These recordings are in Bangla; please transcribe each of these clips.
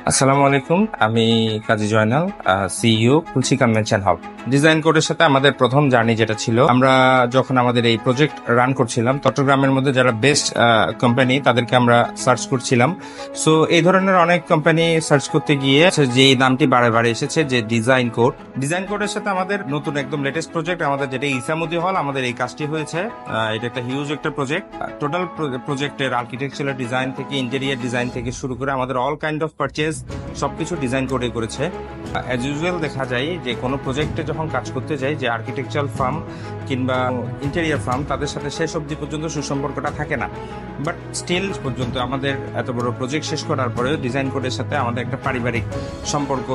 আসসালামু আলাইকুম, আমি কাজী জয়নাল, সিইও খুলশী কনভেনশন হল। ডিজাইন কোডের সাথে আমাদের প্রথম জার্নি যেটা ছিল, আমরা যখন আমাদের এই প্রজেক্ট রান করছিলাম, চট্টগ্রামের মধ্যে যারা বেস্ট কোম্পানি তাদেরকে আমরা সার্চ করছিলাম। সো এই ধরনের অনেক কোম্পানি সার্চ করতে গিয়ে যে নামটি বারে বারে এসেছে, যে ডিজাইন কোড। ডিজাইন কোডের সাথে আমাদের নতুন একদম লেটেস্ট প্রজেক্ট, আমাদের যেটা ইসামুদ্দি হল, আমাদের এই কাজটি হয়েছে। এটা একটা হিউজ একটা প্রজেক্ট। টোটাল প্রজেক্টের আর্কিটেকচারাল ডিজাইন থেকে ইন্টেরিয়ার ডিজাইন থেকে শুরু করে আমাদের অল কাইন্ড অফ পারচেজ সবকিছু ডিজাইন করে করেছে। অ্যাজ ইউজুয়াল দেখা যায় যে কোনো প্রজেক্টে যখন কাজ করতে যাই, যে আর্কিটেকচারাল ফার্ম কিংবা ইন্টেরিয়ার ফার্ম, তাদের সাথে শেষ অবধি পর্যন্ত সুসম্পর্কটা থাকে না। বাট স্টিল পর্যন্ত আমাদের এত বড় প্রজেক্ট শেষ করার পরেও ডিজাইন কোডের সাথে আমাদের একটা পারিবারিক সম্পর্ক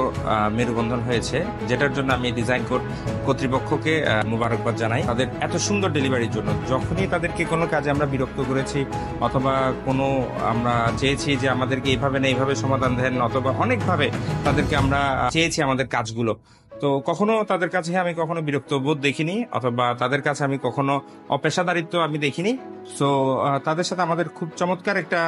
মেরুবন্ধন হয়েছে, যেটার জন্য আমি ডিজাইন কোড কর্তৃপক্ষকে মুবারকবাদ জানাই তাদের এত সুন্দর ডেলিভারির জন্য। যখনই তাদেরকে কোনো কাজে আমরা বিরক্ত করেছি অথবা কোনো আমরা চেয়েছি যে আমাদেরকে এইভাবে না এইভাবে সমাধান দেন, অথবা অনেকভাবে তাদেরকে আমরা চেয়েছি আমাদের কাজগুলো, তো কখনো তাদের কাছে আমি কখনো বিরক্ত বোধ দেখিনি, অথবা তাদের কাছে আমি কখনো অপেশাদারিত্ব আমি দেখিনি। সো তাদের সাথে আমাদের খুব চমৎকার একটা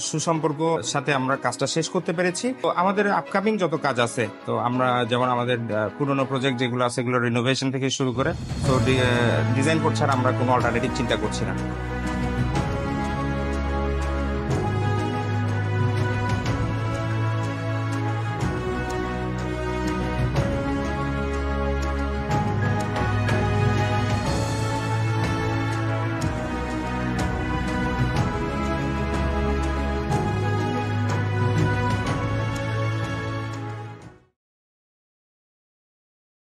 সুসম্পর্ক সাথে আমরা কাজটা শেষ করতে পেরেছি। তো আমাদের আপকামিং যত কাজ আছে, তো আমরা যেমন আমাদের পুরোনো প্রজেক্ট যেগুলো আছে, এগুলো রিনোভেশন থেকে শুরু করে, তো ডিজাইন কোড ছাড়া আমরা কোনো অল্টারনেটিভ চিন্তা করছি না।